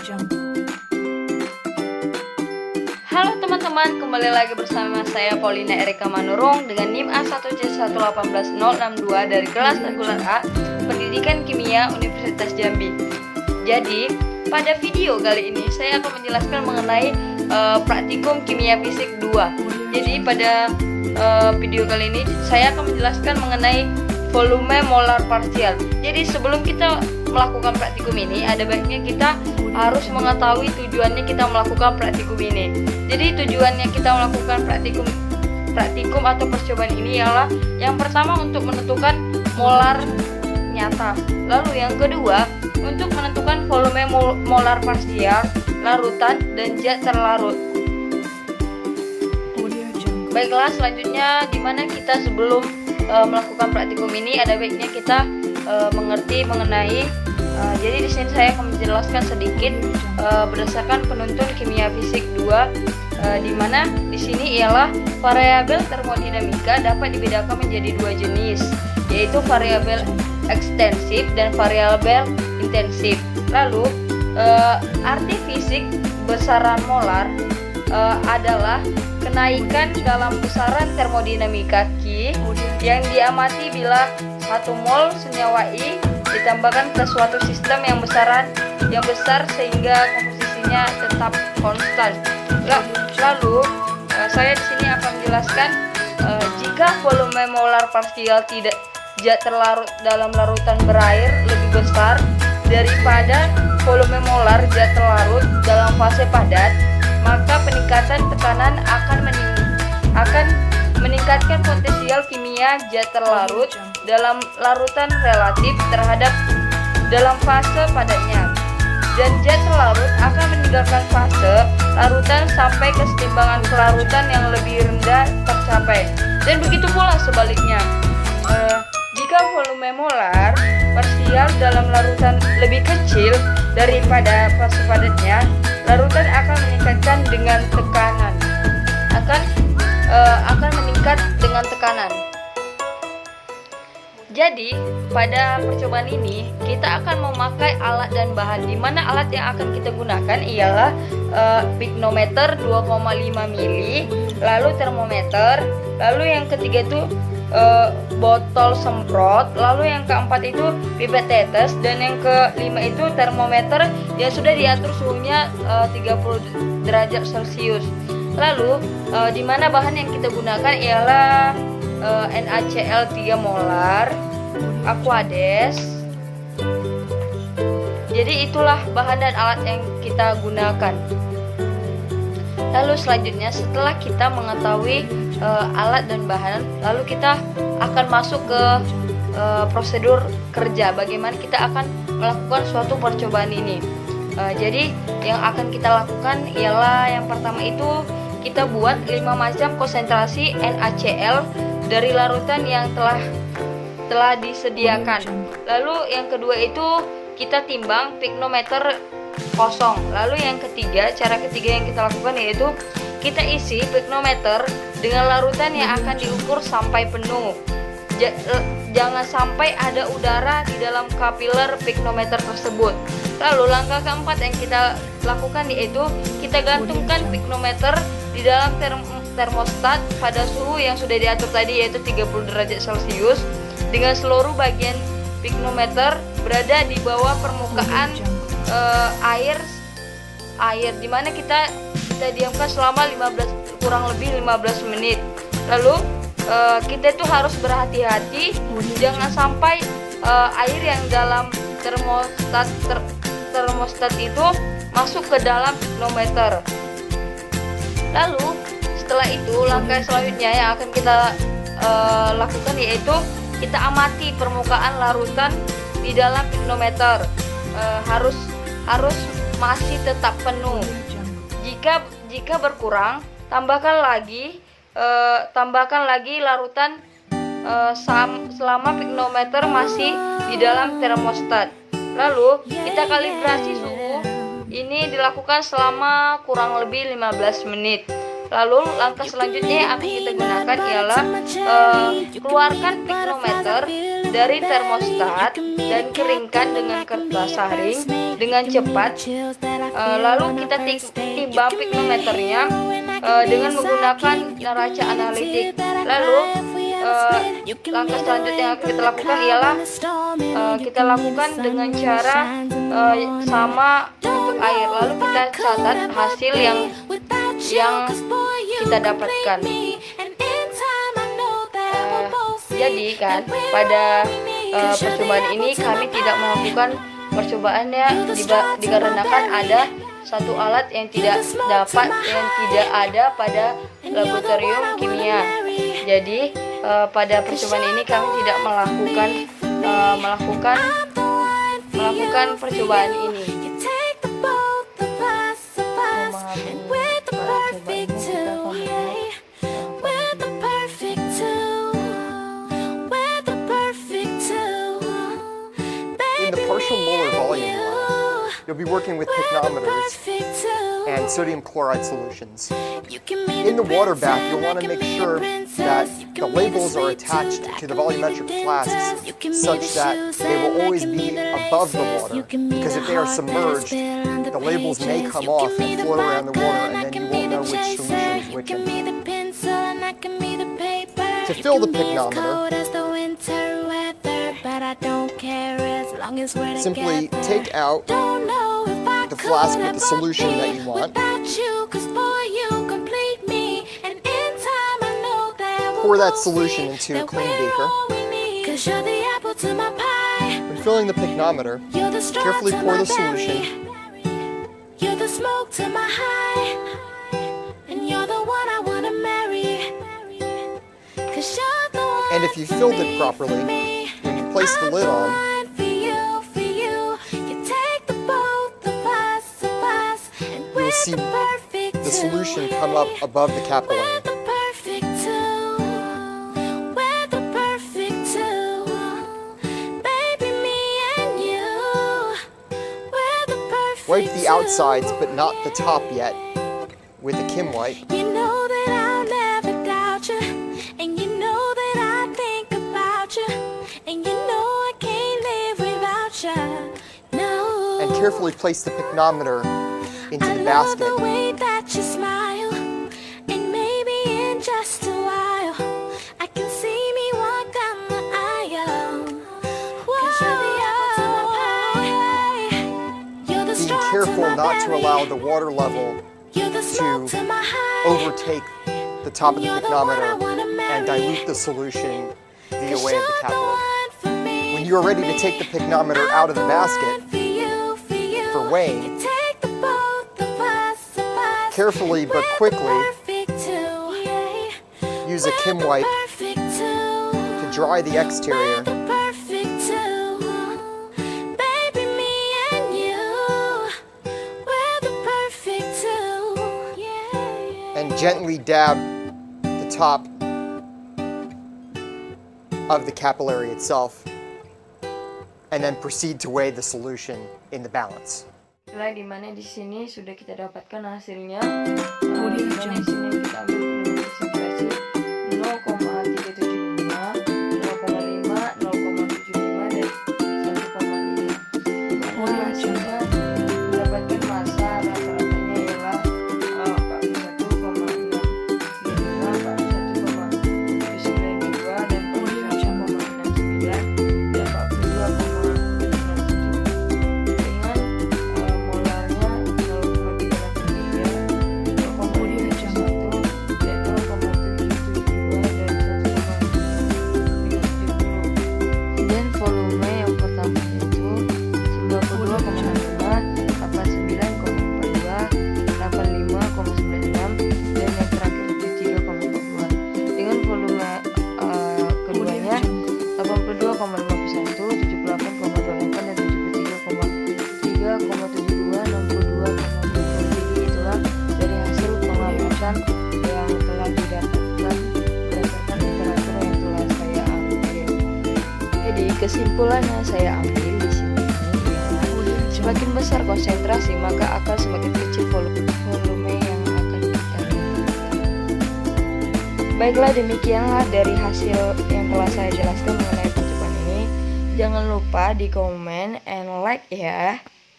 Halo teman-teman, kembali lagi bersama saya Paulina Erika Manurung dengan NIM A1C1818062 dari kelas reguler A Pendidikan Kimia Universitas Jambi. Jadi, pada video kali ini saya akan menjelaskan mengenai praktikum kimia fisik 2. Jadi, pada video kali ini saya akan menjelaskan mengenai volume molar parsial. Jadi sebelum kita melakukan praktikum ini, ada baiknya kita harus mengetahui tujuannya kita melakukan praktikum ini. Jadi tujuannya kita melakukan praktikum atau percobaan ini ialah yang pertama untuk menentukan molar nyata. Lalu yang kedua untuk menentukan volume molar parsial, larutan dan zat terlarut. Baiklah, selanjutnya dimana kita sebelum melakukan praktikum ini ada baiknya kita mengerti mengenai jadi di sini saya akan menjelaskan sedikit berdasarkan penuntun kimia fisik 2 di mana di sini ialah variabel termodinamika dapat dibedakan menjadi dua jenis, yaitu variabel ekstensif dan variabel intensif. Lalu arti fisik besaran molar adalah kenaikan dalam besaran termodinamika Q yang diamati bila 1 mol senyawa I ditambahkan ke suatu sistem yang besar sehingga komposisinya tetap konstan. Lalu saya di sini akan menjelaskan jika volume molar parsial zat terlarut dalam larutan berair lebih besar daripada volume molar zat terlarut dalam fase padat, maka peningkatan tekanan akan meningkatkan potensial kimia zat terlarut dalam larutan relatif terhadap dalam fase padatnya, dan zat terlarut akan meninggalkan fase larutan sampai kesetimbangan kelarutan yang lebih rendah tercapai. Dan begitu pula sebaliknya, jika volume molar parsial dalam larutan lebih kecil daripada fase padatnya, larutan akan meningkatkan dengan tekanan akan meningkat dengan tekanan. Jadi pada percobaan ini kita akan memakai alat dan bahan, di mana alat yang akan kita gunakan ialah pignometer 2,5 mili, lalu termometer, lalu yang ketiga itu botol semprot, lalu yang keempat itu pipet tetes, dan yang kelima itu termometer yang sudah diatur suhunya 30 derajat Celcius. Lalu di mana bahan yang kita gunakan ialah NaCl 3 molar, Aquades. Jadi itulah bahan dan alat yang kita gunakan. Lalu selanjutnya setelah kita mengetahui alat dan bahan, lalu kita akan masuk ke prosedur kerja, bagaimana kita akan melakukan suatu percobaan ini. Jadi yang akan kita lakukan ialah yang pertama itu kita buat 5 macam konsentrasi NaCl dari larutan yang telah disediakan. Lalu yang kedua itu kita timbang pignometer kosong. Lalu yang ketiga, cara ketiga yang kita lakukan yaitu kita isi pignometer dengan larutan yang akan diukur sampai penuh. Jangan sampai ada udara di dalam kapiler pignometer tersebut. Lalu langkah keempat yang kita lakukan yaitu kita gantungkan pignometer di dalam termostat pada suhu yang sudah diatur tadi, yaitu 30 derajat Celcius, dengan seluruh bagian pignometer berada di bawah permukaan air dimana kita diamkan selama kurang lebih 15 menit. Lalu kita itu harus berhati-hati jangan sampai air yang dalam termostat itu masuk ke dalam pignometer. Lalu setelah itu langkah selanjutnya yang akan kita lakukan yaitu kita amati permukaan larutan di dalam pignometer, harus masih tetap penuh. Jika berkurang, tambahkan lagi larutan selama pignometer masih di dalam termostat. Lalu kita kalibrasi suhu. Ini dilakukan selama kurang lebih 15 menit. Lalu langkah selanjutnya yang akan kita gunakan ialah keluarkan pignometer dari termostat dan keringkan dengan kertas saring dengan cepat. Lalu kita timbang piknometernya dengan menggunakan neraca analitik. Lalu langkah selanjutnya yang kita lakukan ialah kita lakukan dengan cara sama untuk air. Lalu kita catat hasil yang kita dapatkan. Jadi kan pada percobaan ini kami tidak melakukan percobaannya dikarenakan ada satu alat yang tidak ada pada laboratorium kimia. Jadi pada percobaan ini kami tidak melakukan percobaan ini. In the partial molar volume line, you'll be working with picnometers and sodium chloride solutions. In the water bath, you'll want to make sure that the labels are attached to the volumetric flasks such that they will always be above the water, because if they are submerged, the labels may come off and float around the water, and then you won't know which solution is which. To fill the picnometer, simply take out the flask with the solution that you want. Pour that solution into a clean beaker. When filling the picnometer, carefully pour the solution. And if you filled it properly, when you place the lid on, you'll see the solution come up above the capillary. Wipe the outsides, but not the top yet, with a Kim wipe. And carefully place the picnometer into the basket. Being careful not to allow the water level to overtake the top of the picnometer and dilute the solution via way of the capillary. When you are ready to take the picnometer out of the basket for weighing, carefully but quickly use a Kim wipe to dry the exterior. And gently dab the top of the capillary itself, and then proceed to weigh the solution in the balance. Di mana di sini sudah kita dapatkan hasilnya. Di mana di sini kita ambil konsentrasi 0,375, 0,5, 0,75 dan 1,5. Mana hasilnya mendapatkan massa rata-ratanya ialah 41,695, 41,792 dan 41,69 dan 42,67. Yang telah didapatkan berdasarkan literatur yang telah saya ambil. Jadi kesimpulannya saya ambil di sini ya, semakin besar konsentrasi maka akan semakin kecil volume yang akan kita dapatkan. Baiklah, demikianlah dari hasil yang telah saya jelaskan mengenai percobaan ini. Jangan lupa di komen and like ya.